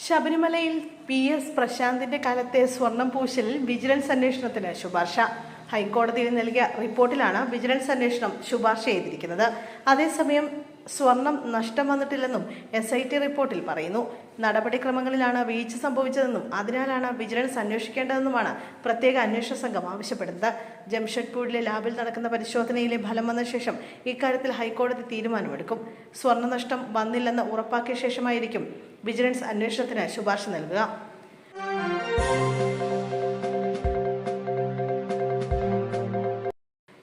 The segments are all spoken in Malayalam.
ശബരിമലയിൽ PS പ്രശാന്തിന്റെ കാലത്തെ സ്വർണം പൂശലിൽ വിജിലൻസ് അന്വേഷണത്തിന് ശുപാർശ. ഹൈക്കോടതിയിൽ നൽകിയ റിപ്പോർട്ടിലാണ് വിജിലൻസ് അന്വേഷണം ശുപാർശ ചെയ്തിരിക്കുന്നത്. അതേസമയം സ്വർണം നഷ്ടം വന്നിട്ടില്ലെന്നും SIT റിപ്പോർട്ടിൽ പറയുന്നു. നടപടിക്രമങ്ങളിലാണ് വീഴ്ച സംഭവിച്ചതെന്നും അതിനാലാണ് വിജിലൻസ് അന്വേഷിക്കേണ്ടതെന്നുമാണ് പ്രത്യേക അന്വേഷണ സംഘം ആവശ്യപ്പെടുന്നത്. ജംഷഡ്പൂരിലെ ലാബിൽ നടക്കുന്ന പരിശോധനയിലെ ഫലം വന്ന ശേഷം ഇക്കാര്യത്തിൽ ഹൈക്കോടതി തീരുമാനമെടുക്കും. സ്വർണ്ണനഷ്ടം വന്നില്ലെന്ന് ഉറപ്പാക്കിയ ശേഷമായിരിക്കും വിജിലൻസ് അന്വേഷണത്തിന് ശുപാർശ നൽകുക.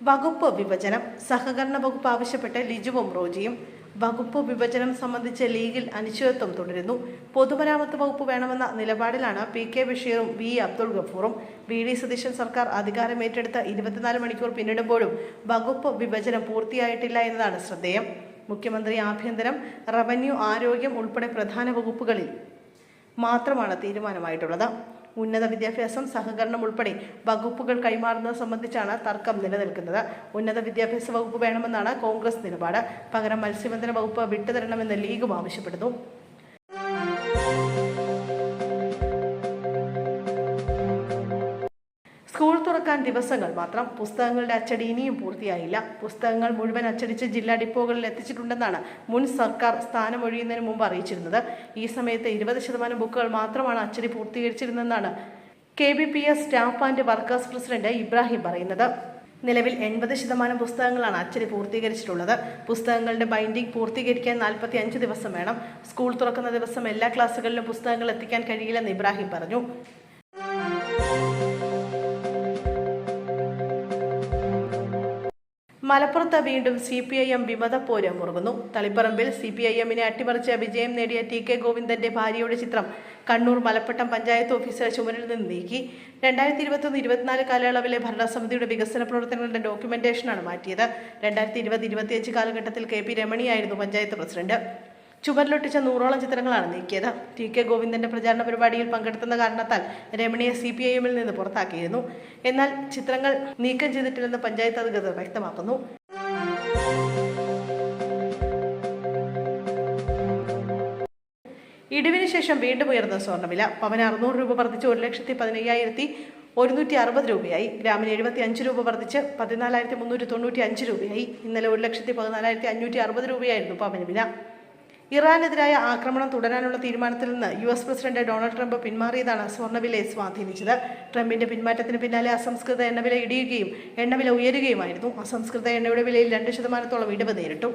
വകുപ്പ് വിഭജനം. സഹകരണ വകുപ്പ് ആവശ്യപ്പെട്ട് ലിജുവും റോജിയും. വകുപ്പ് വിഭജനം സംബന്ധിച്ച് ലീഗിൽ അനിശ്ചിതത്വം തുടരുന്നു. പൊതുമരാമത്ത് വകുപ്പ് വേണമെന്ന നിലപാടിലാണ് PK ബഷീറും V Abdul ഗഫൂറും. VD Satheesan സർക്കാർ അധികാരമേറ്റെടുത്ത് 24 മണിക്കൂർ പിന്നിടുമ്പോഴും വകുപ്പ് വിഭജനം പൂർത്തിയായിട്ടില്ല എന്നതാണ് ശ്രദ്ധേയം. മുഖ്യമന്ത്രി, ആഭ്യന്തരം, റവന്യൂ, ആരോഗ്യം ഉൾപ്പെടെ പ്രധാന വകുപ്പുകളിൽ മാത്രമാണ് തീരുമാനമായിട്ടുള്ളത്. ഉന്നത വിദ്യാഭ്യാസം, സഹകരണം ഉൾപ്പെടെ വകുപ്പുകൾ കൈമാറുന്നത് സംബന്ധിച്ചാണ് തർക്കം നിലനിൽക്കുന്നത്. ഉന്നത വിദ്യാഭ്യാസ വകുപ്പ് വേണമെന്നാണ് കോൺഗ്രസ് നിലപാട്. പകരം മത്സ്യബന്ധന വകുപ്പ് വിട്ടുതരണമെന്ന് ലീഗും ആവശ്യപ്പെടുന്നു. സ്കൂൾ തുറക്കാൻ ദിവസങ്ങൾ മാത്രം. പുസ്തകങ്ങളുടെ അച്ചടി ഇനിയും പൂർത്തിയായില്ല. പുസ്തകങ്ങൾ മുഴുവൻ അച്ചടിച്ച് ജില്ലാ ഡിപ്പോകളിൽ എത്തിച്ചിട്ടുണ്ടെന്നാണ് മുൻ സർക്കാർ സ്ഥാനമൊഴിയുന്നതിന് മുമ്പ് അറിയിച്ചിരുന്നത്. ഈ സമയത്ത് 20% ബുക്കുകൾ മാത്രമാണ് അച്ചടി പൂർത്തീകരിച്ചിരുന്നതെന്നാണ് KBPS staff and workers president Ibrahim പറയുന്നത്. നിലവിൽ 80% പുസ്തകങ്ങളാണ് അച്ചടി പൂർത്തീകരിച്ചിട്ടുള്ളത്. പുസ്തകങ്ങളുടെ ബൈൻഡിംഗ് പൂർത്തീകരിക്കാൻ 45 ദിവസം വേണം. സ്കൂൾ തുറക്കുന്ന ദിവസം എല്ലാ ക്ലാസുകളിലും പുസ്തകങ്ങൾ എത്തിക്കാൻ കഴിയില്ലെന്ന് ഇബ്രാഹിം പറഞ്ഞു. മലപ്പുറത്ത് വീണ്ടും CPIM വിമതപ്പോര് മുറുകുന്നു. തളിപ്പറമ്പിൽ CPIMനെ അട്ടിമറിച്ച് വിജയം നേടിയ TK ഗോവിന്ദന്റെ ഭാര്യയുടെ ചിത്രം കണ്ണൂർ മലപ്പട്ടം പഞ്ചായത്ത് ഓഫീസർ ചുമരിൽ നിന്ന് നീക്കി. 2021-24 കാലയളവിലെ ഭരണസമിതിയുടെ വികസന പ്രവർത്തനങ്ങളുടെ ഡോക്യുമെന്റേഷനാണ് മാറ്റിയത്. 2020-25 കാലഘട്ടത്തിൽ KP രമണിയായിരുന്നു പഞ്ചായത്ത് പ്രസിഡന്റ്. ചുമരിലൊട്ടിച്ച 100ഓളം ചിത്രങ്ങളാണ് നീക്കിയത്. TK ഗോവിന്ദന്റെ പ്രചാരണ പരിപാടിയിൽ പങ്കെടുത്തുന്ന കാരണത്താൽ രമണിയെ CPIMൽ നിന്ന് പുറത്താക്കിയിരുന്നു. എന്നാൽ ചിത്രങ്ങൾ നീക്കം ചെയ്തിട്ടില്ലെന്ന് പഞ്ചായത്ത് അധികൃതർ വ്യക്തമാക്കുന്നു. ഇടിവിന് ശേഷം വീണ്ടും ഉയർന്ന സ്വർണ്ണവില. പവന് 600 രൂപ വർദ്ധിച്ച് 1,15,160 രൂപയായി. ഗ്രാമിന് 75 രൂപ വർദ്ധിച്ച് 14,395 രൂപയായി. ഇന്നലെ 1,14,560 രൂപയായിരുന്നു പവന് വില. ഇറാനെതിരായ ആക്രമണം തുടരാനുള്ള തീരുമാനത്തിൽ നിന്ന് US പ്രസിഡന്റ് ഡൊണാൾഡ് ട്രംപ് പിന്മാറിയതാണ് സ്വർണ്ണവിലയെ സ്വാധീനിച്ചത്. ട്രംപിന്റെ പിന്മാറ്റത്തിന് പിന്നാലെ അസംസ്കൃത എണ്ണവില ഇടിയുകയും എണ്ണവില ഉയരുകയുമായിരുന്നു. അസംസ്കൃത എണ്ണയുടെ വിലയിൽ 2% ഇടിവ് നേരിട്ടു.